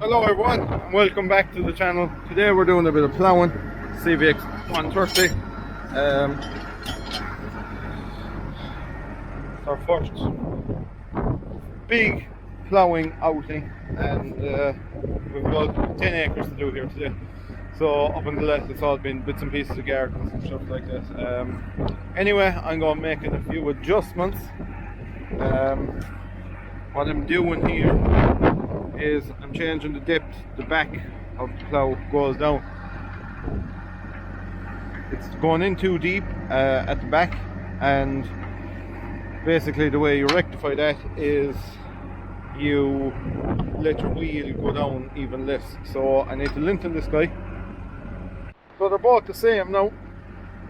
Hello everyone, and welcome back to the channel. Today we're doing a bit of ploughing, CVX 130. It's our first big ploughing outing, and we've got 10 acres to do here today. So up until that it's all been bits and pieces of gardens and stuff like that. Anyway, I'm going to make a few adjustments. What I'm doing here is I'm changing the depth the back of the plough goes down. It's going in too deep at the back, and basically the way you rectify that is you let your wheel go down even less. So I need to lengthen this guy. So they're both the same now,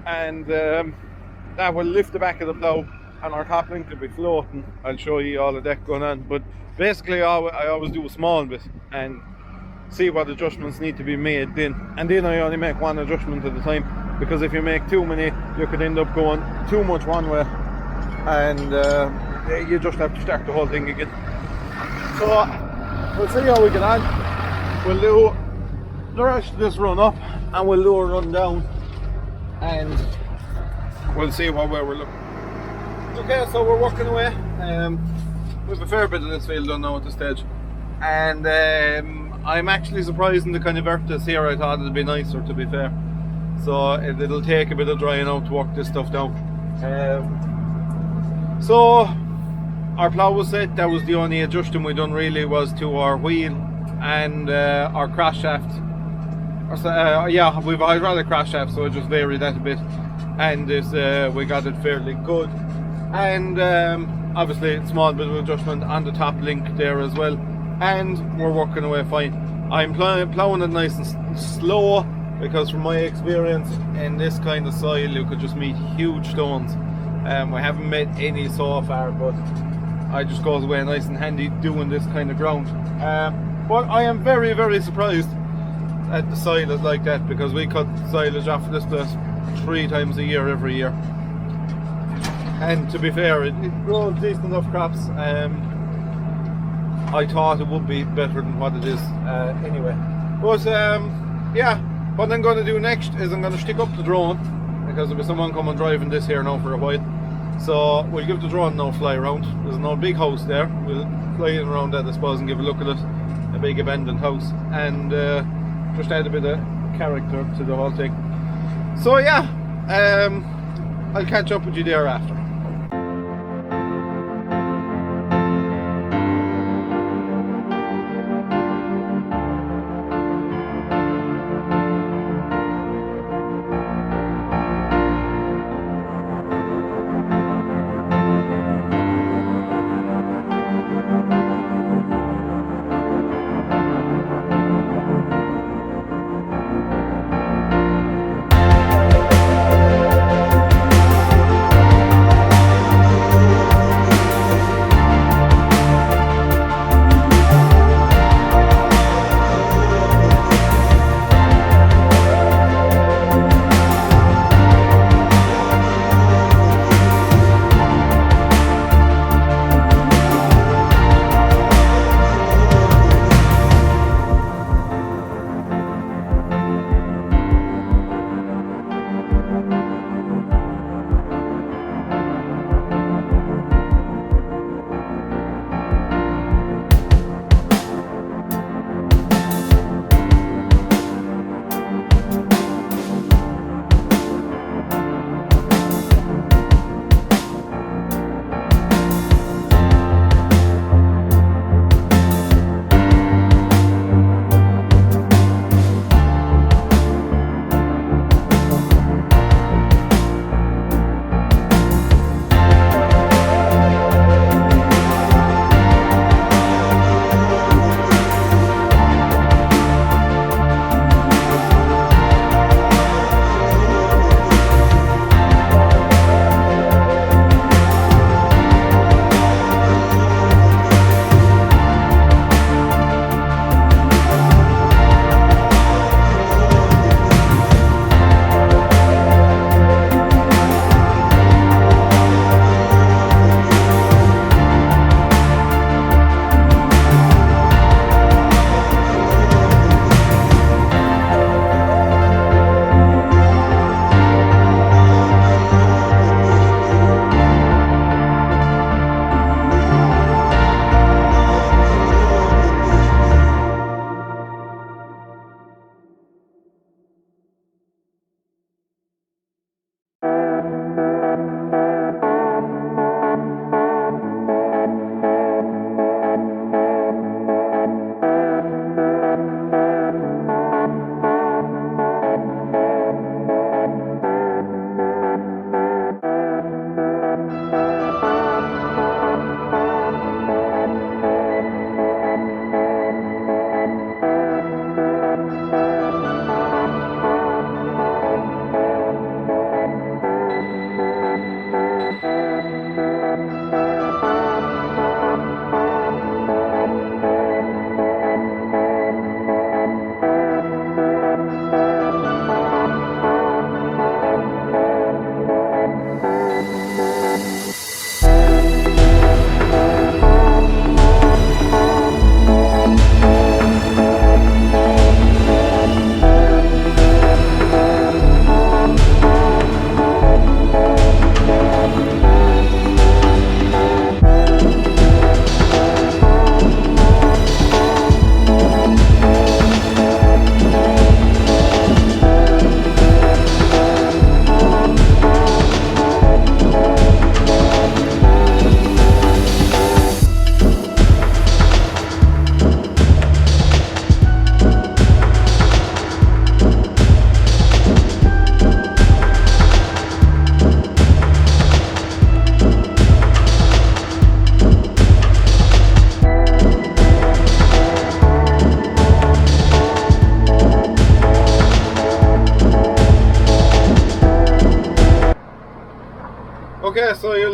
and that will lift the back of the plough, and our top link will be floating. I'll show you all of that going on, but basically I always do a small bit and see what adjustments need to be made then, and then I only make one adjustment at a time, because if you make too many you could end up going too much one way, and you just have to start the whole thing again. So we'll see how we get on. We'll do the rest of this run up and we'll do a run down, and we'll see what way we're looking. Okay, so we're working away. We have a fair bit of this field done now at this stage, and I'm actually surprised in the kind of earth that's here. I thought it'd be nicer, to be fair. So it'll take a bit of drying out to work this stuff down. So our plough was set. That was the only adjustment we done really, was to our wheel and our cross shaft. Yeah, we've hydraulic cross shaft, so I just varied that a bit, and this we got it fairly good. And obviously a small bit of adjustment on the top link there as well, and we're working away fine. I'm ploughing it nice and slow, because from my experience in this kind of soil you could just meet huge stones. We haven't met any so far, but I just goes away nice and handy doing this kind of ground. But I am very, very surprised at the silage like that, because we cut silage off of this place 3 times a year every year. And to be fair, it grows decent enough crops. I thought it would be better than what it is anyway. But yeah, what I'm going to do next is I'm going to stick up the drone, because there'll be someone coming driving this here now for a while. So we'll give the drone no fly around. There's no big house there. We'll fly in around that, I suppose, and give a look at it. A big abandoned house, and just add a bit of character to the whole thing. So yeah, I'll catch up with you there after.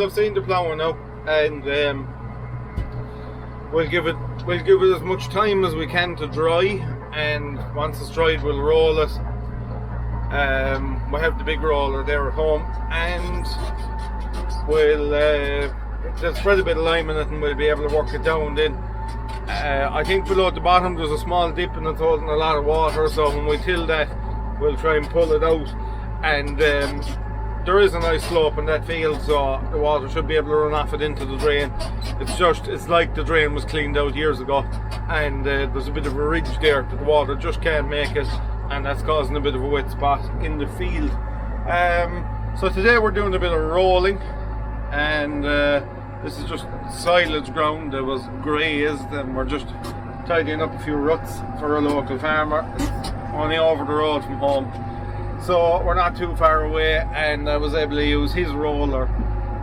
I've seen the ploughing now, and we'll give it as much time as we can to dry, and once it's dried we'll roll it. We have the big roller there at home, and we'll just spread a bit of lime in it, and we'll be able to work it down then. I think below at the bottom there's a small dip and it's holding a lot of water, so when we till that we'll try and pull it out, and there is a nice slope in that field, so the water should be able to run off it into the drain. It's like the drain was cleaned out years ago, and there's a bit of a ridge there that the water just can't make it, and that's causing a bit of a wet spot in the field. So today we're doing a bit of rolling, and this is just silage ground that was grazed, and we're just tidying up a few ruts for a local farmer. It's only over the road from home, so we're not too far away, and I was able to use his roller,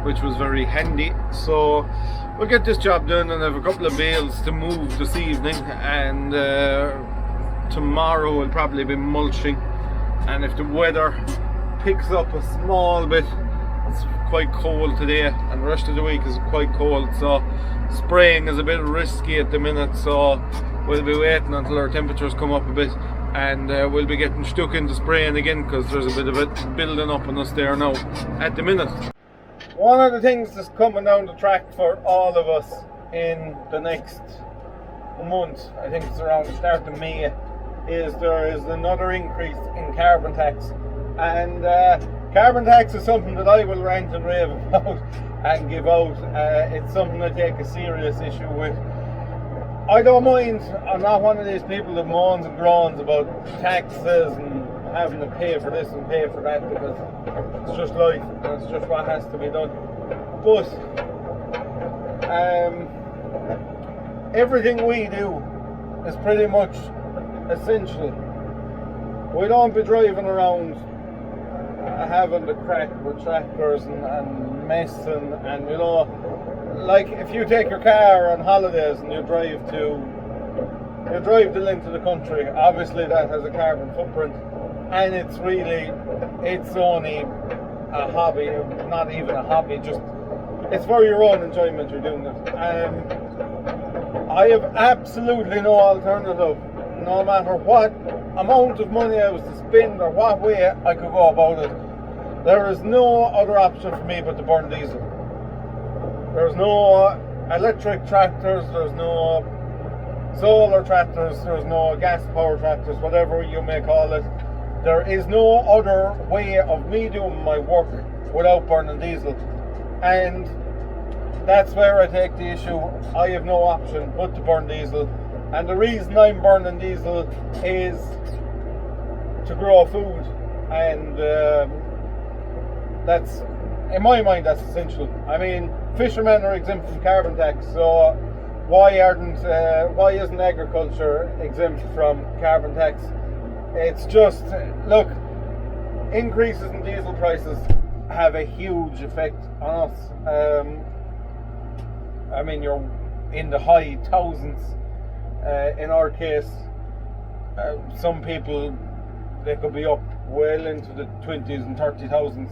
which was very handy. So we'll get this job done, and I have a couple of bales to move this evening, and tomorrow will probably be mulching. And if the weather picks up a small bit, it's quite cold today, and the rest of the week is quite cold, so spraying is a bit risky at the minute, so we'll be waiting until our temperatures come up a bit, and we'll be getting stuck into spraying again, because there's a bit of it building up on us there now at the minute. One of the things that's coming down the track for all of us in the next month, I think it's around the start of May, is there is another increase in carbon tax. And carbon tax is something that I will rant and rave about and give out. It's something I take a serious issue with. I don't mind. I'm not one of these people that moans and groans about taxes and having to pay for this and pay for that, because it's just life and it's just what has to be done. But everything we do is pretty much essential. We don't be driving around having the crack with tractors and messing, and you know, like if you take your car on holidays and you drive the length of the country, obviously that has a carbon footprint, and it's only a hobby, not even a hobby, just it's for your own enjoyment you're doing it. I have absolutely no alternative, no matter what amount of money I was to spend or what way I could go about it. There is no other option for me but to burn diesel. There's no electric tractors, there's no solar tractors, there's no gas power tractors, whatever you may call it. There is no other way of me doing my work without burning diesel. And that's where I take the issue. I have no option but to burn diesel. And the reason I'm burning diesel is to grow food, and that's, in my mind, that's essential. I mean, fishermen are exempt from carbon tax, so why isn't agriculture exempt from carbon tax? It's just, look, increases in diesel prices have a huge effect on us. I mean, you're in the high thousands. In our case, some people, they could be up well into the 20s and 30,000s.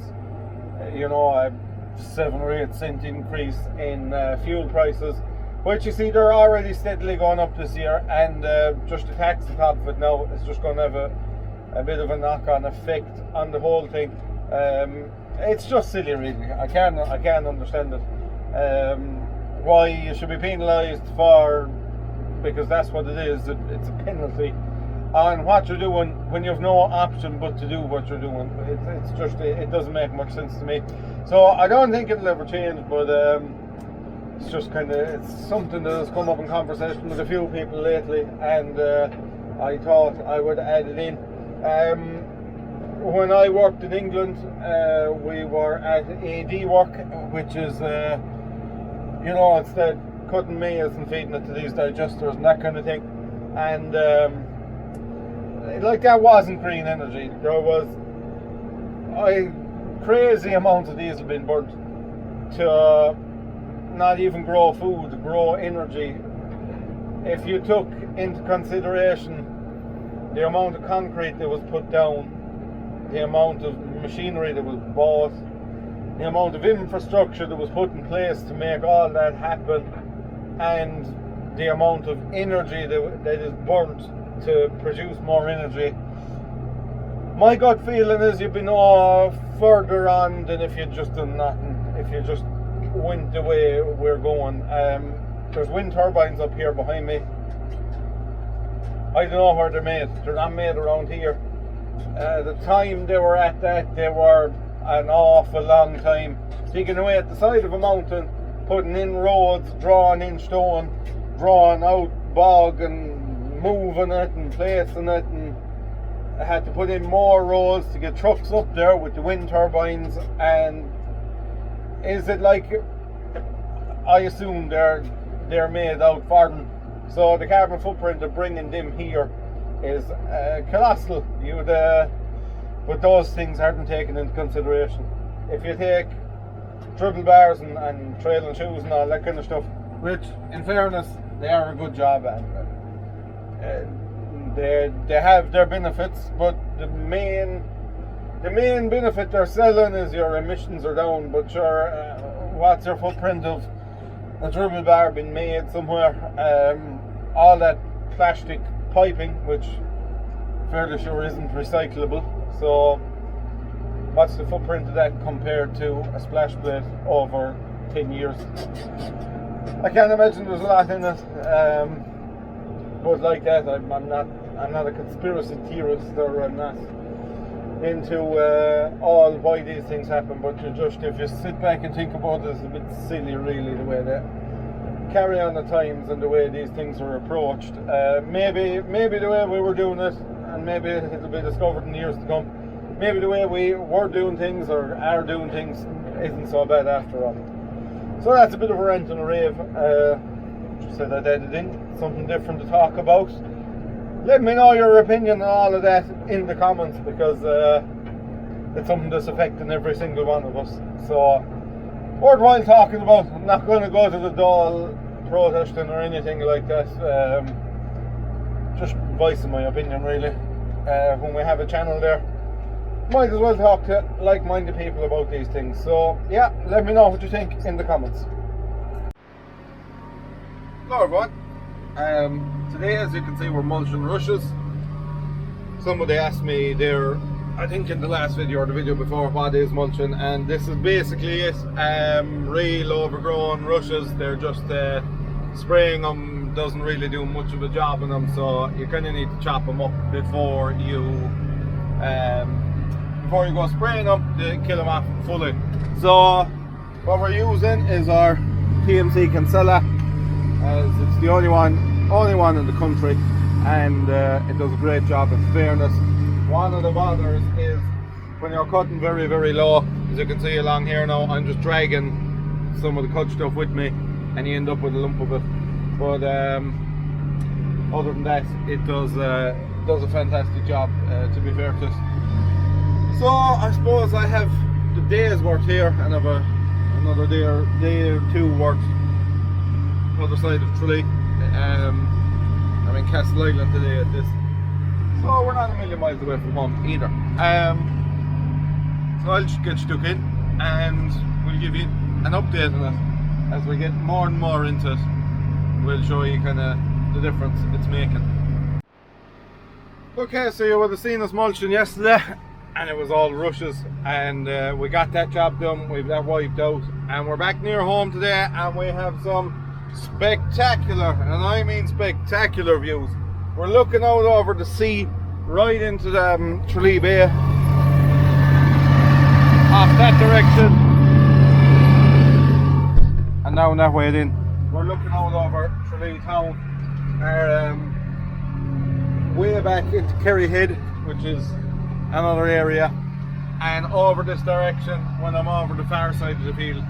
You know, a 7 or 8 cent increase in fuel prices, which you see they're already steadily going up this year, and just the tax on top of it now is just going to have a bit of a knock-on effect on the whole thing. It's just silly, really. I can't understand it. Why you should be penalised for, because that's what it is. It's a penalty on what you're doing when you have no option but to do what you're doing. It's just, it doesn't make much sense to me. So I don't think it'll ever change, but it's just kind of, it's something that has come up in conversation with a few people lately, and I thought I would add it in. When I worked in England, we were at AD work, which is you know, it's the cutting maize and feeding it to these digesters and that kind of thing. And like, that wasn't green energy. There was a crazy amount of diesel being burnt to not even grow food, grow energy. If you took into consideration the amount of concrete that was put down, the amount of machinery that was bought, the amount of infrastructure that was put in place to make all that happen, and the amount of energy that is burnt to produce more energy. My gut feeling is you'd be no further on than if you'd just done nothing, if you just went the way we're going. There's wind turbines up here behind me. I don't know where they're made. They're not made around here. The time they were at that, they were an awful long time digging away at the side of a mountain, putting in roads, drawing in stone, drawing out bog and moving it and placing it, and I had to put in more roads to get trucks up there with the wind turbines. And is it like, I assume they're made out for them, so the carbon footprint of bringing them here is colossal. But those things aren't taken into consideration. If you take dribble bars and trailing shoes and all that kind of stuff, which in fairness they are a good job at, they have their benefits, but the main benefit they're selling is your emissions are down. But sure, what's your footprint of a dribble bar being made somewhere? All that plastic piping, which fairly sure isn't recyclable. So what's the footprint of that compared to a splash plate over 10 years? I can't imagine there's a lot in it. But like that, I'm not a conspiracy theorist, or I'm not into all why these things happen. But if you sit back and think about it, it's a bit silly really the way they carry on the times and the way these things are approached. Maybe the way we were doing it, and maybe it'll be discovered in years to come, maybe the way we were doing things or are doing things isn't so bad after all. So that's a bit of a rant and a rave. Just said I'd add it in, something different to talk about. Let me know your opinion on all of that in the comments, because it's something that's affecting every single one of us. So worthwhile talking about. I'm not going to go to the Dáil protesting or anything like that. Just voicing my opinion really. When we have a channel there, might as well talk to like-minded people about these things. So yeah, let me know what you think in the comments. Hello everyone. Today, as you can see, we're mulching rushes. Somebody asked me there, I think in the last video or the video before, what is mulching, and this is basically it. Real overgrown rushes. They're just spraying them doesn't really do much of a job on them, so you kind of need to chop them up before you go spraying them to kill them off fully. So what we're using is our TMC Cancella, as it's the only one in the country, and it does a great job. In fairness, one of the bothers is when you're cutting very, very low. As you can see along here now, I'm just dragging some of the cut stuff with me, and you end up with a lump of it. But other than that, it does a fantastic job, to be fair to us. So I suppose I have the day's worth here, and have another day or two worth other side of Tralee. I'm in Castle Island today at this, so we're not a million miles away from home either. So I'll just get stuck in, and we'll give you an update on it as we get more and more into it. We'll show you kind of the difference it's making. Okay, so you would have seen us mulching yesterday, and it was all rushes, and we got that job done. We've that wiped out, and we're back near home today, and we have some spectacular, and I mean spectacular views. We're looking out over the sea, right into the Tralee Bay, off that direction, and down that way in. We're looking out over Tralee town, way back into Kerryhead, which is another area, and over this direction, when I'm over the far side of the field,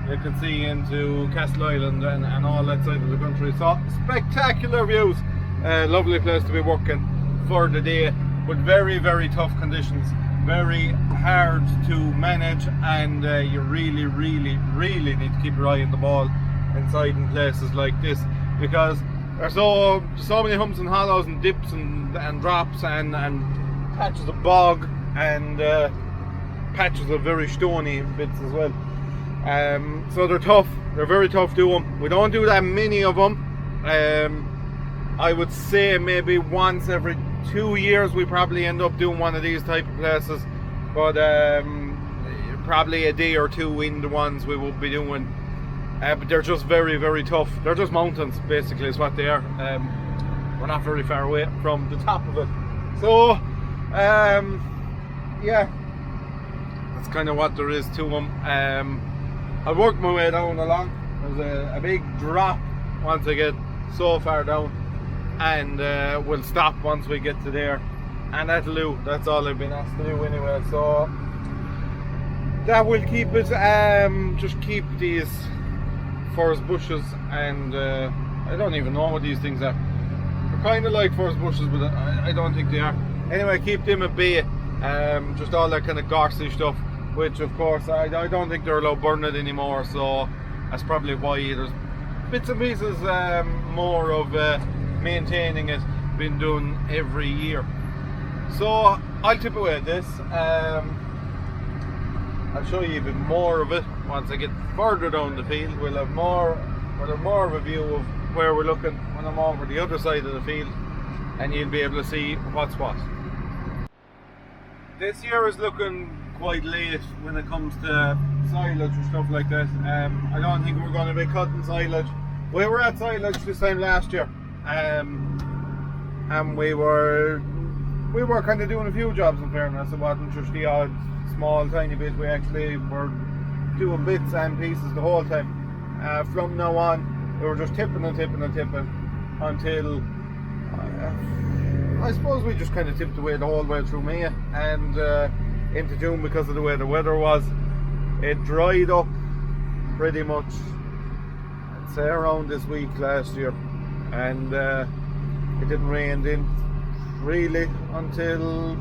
you can see into Castle Island and all that side of the country. So spectacular views. Lovely place to be working for the day, but very, very tough conditions, very hard to manage, and you really, really, really need to keep your eye on the ball inside in places like this, because there's so many humps and hollows and dips and drops and patches of bog, and patches of very stony bits as well. So they're tough. They're very tough to do them. We don't do that many of them. I would say maybe once every 2 years we probably end up doing one of these type of places, but probably a day or two in the ones we will be doing. But they're just very, very tough. They're just mountains, basically, is what they are. We're not very far away from the top of it. So, yeah, that's kind of what there is to them. I worked my way down along. There's a big drop once I get so far down, and we'll stop once we get to there, and that'll do. That's all I've been asked to do anyway. So that will keep it. Just keep these forest bushes, and I don't even know what these things are. They're kind of like forest bushes, but I don't think they are. Anyway, keep them at bay. Just all that kind of gorsy stuff, which of course I don't think they're allowed to burn it anymore, so that's probably why there's bits and pieces more of maintaining it been done every year. So I'll tip away at this. I'll show you a bit more of it once I get further down the field. We'll have more of a view of where we're looking when I'm over the other side of the field, and you'll be able to see what's what. This year is looking quite late when it comes to silage or stuff like that. I don't think we're going to be cutting silage. We were at silage this time last year, and we were kind of doing a few jobs, in fairness. It wasn't just the odd small tiny bit. We actually were doing bits and pieces the whole time. From now on we were just tipping and tipping and tipping until I suppose we just kind of tipped away the whole way through May and into June, because of the way the weather was. It dried up pretty much, I'd say, around this week last year, and it didn't rain then really until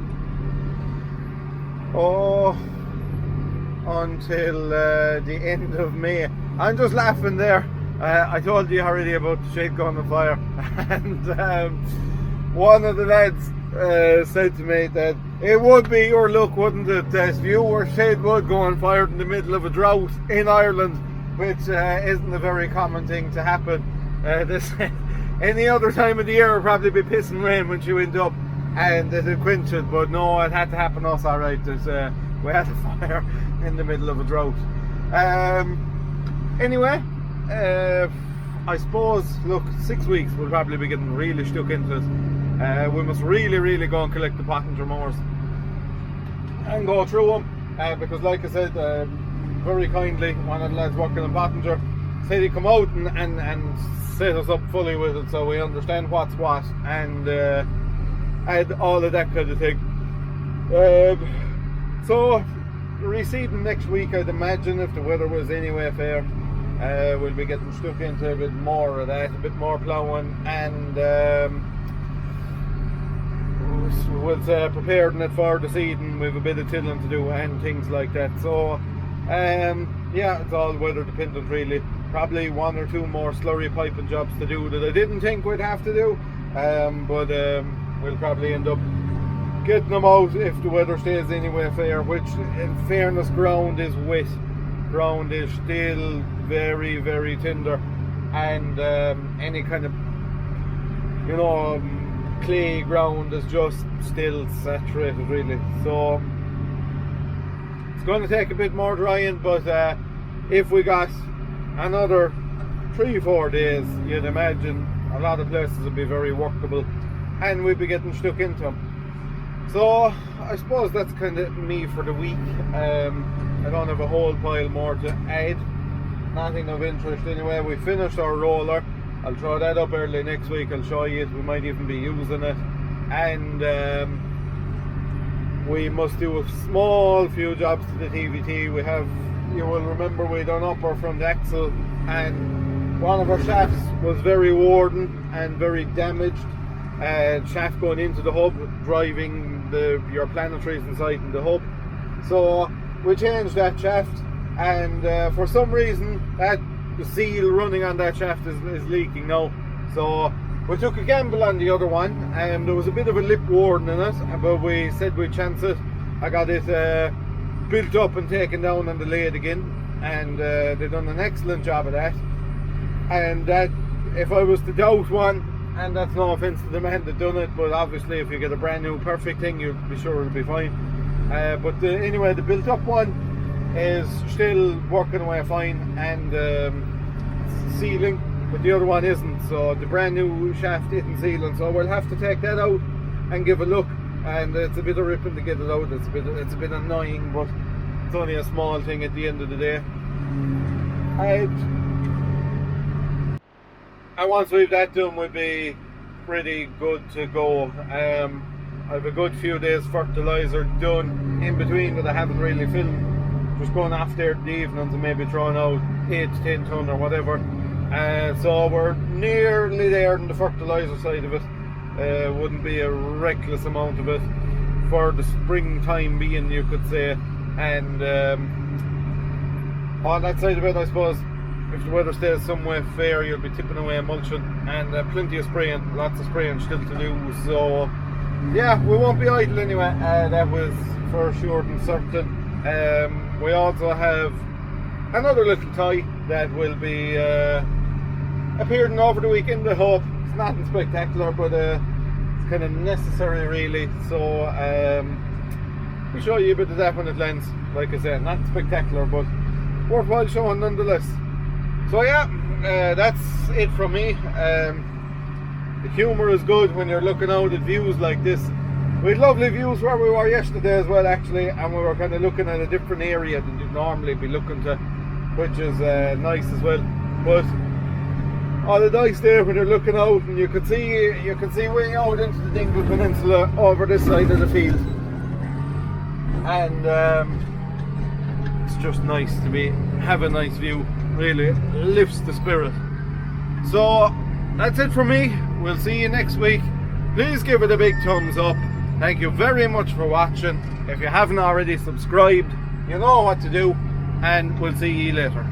the end of May. I'm just laughing there. I told you already about the shed going on fire, and one of the lads said to me that it would be your luck, wouldn't it, that your shed would go on fire in the middle of a drought in Ireland, which isn't a very common thing to happen. Any other time of the year would probably be pissing rain when she went up and it had quenched it, but no, it had to happen us alright. We had a fire in the middle of a drought. Anyway, I suppose, look, 6 weeks we'll probably be getting really stuck into it. We must really go and collect the Pottinger mowers and go through them, because like I said, very kindly, one of the lads working in Pottinger said he'd come out and set us up fully with it, so we understand what's what, and add all of that kind of thing. So reseeding next week, I'd imagine, if the weather was anyway fair. We'll be getting stuck into a bit more of that, a bit more ploughing, and was preparing it for the seeding. We have a bit of tilling to do and things like that. So yeah, it's all weather dependent really. Probably one or two more slurry piping jobs to do that I didn't think we'd have to do, but we'll probably end up getting them out if the weather stays anyway fair, which in fairness, ground is wet. Ground is still very tender, and any kind of, you know, clay ground is just still saturated really. So it's going to take a bit more drying, but if we got another 3-4 days, you'd imagine a lot of places would be very workable and we'd be getting stuck into them. So I suppose that's kind of me for the week. I don't have a whole pile more to add, nothing of interest anyway. We finished our roller. I'll throw that up early next week. I'll show you it. We might even be using it, and we must do a small few jobs to the TVT. We have, you will remember, we done upper from the axle, and one of our shafts was very worn and very damaged. Shaft going into the hub, driving your planetaries inside in the hub. So we changed that shaft, and for some reason the seal running on that shaft is leaking now. So we took a gamble on the other one, and there was a bit of a lip worn in it, but we said we'd chance it. I got it built up and taken down on the lathe again, and they've done an excellent job of that. And that, if I was to doubt one, and that's no offence to the man that done it, but obviously if you get a brand new perfect thing, you'll be sure it'll be fine. Anyway, the built up one is still working away fine and sealing, but the other one isn't. So the brand new shaft isn't sealing, so we'll have to take that out and give a look. And it's a bit of ripping to get it out. It's a bit annoying, but it's only a small thing at the end of the day. And once we've that done, we'll be pretty good to go. I have a good few days fertilizer done in between that I haven't really filmed. Just going off there in the evenings and maybe throwing out 8 to 10 ton or whatever. So we're nearly there on the fertilizer side of it. Wouldn't be a reckless amount of it for the springtime being, you could say. And on that side of it, I suppose, if the weather stays somewhere fair, you'll be tipping away mulching and plenty of spraying, lots of spraying still to do. So yeah, we won't be idle anyway, that was for sure and certain. We also have another little tie that will be appearing over the weekend, I hope. It's nothing spectacular, but it's kind of necessary really. So we'll show you a bit of that when it lands. Like I said, not spectacular, but worthwhile showing nonetheless. So yeah, that's it from me. The humour is good when you're looking out at views like this. We had lovely views where we were yesterday as well, actually, and we were kind of looking at a different area than you'd normally be looking to, which is nice as well. But all the nice there when you're looking out, and you can see way out into the Dingle Peninsula over this side of the field, and it's just nice to have a nice view. Really lifts the spirit. So that's it from me. We'll see you next week. Please give it a big thumbs up. Thank you very much for watching. If you haven't already subscribed, you know what to do, and we'll see you later.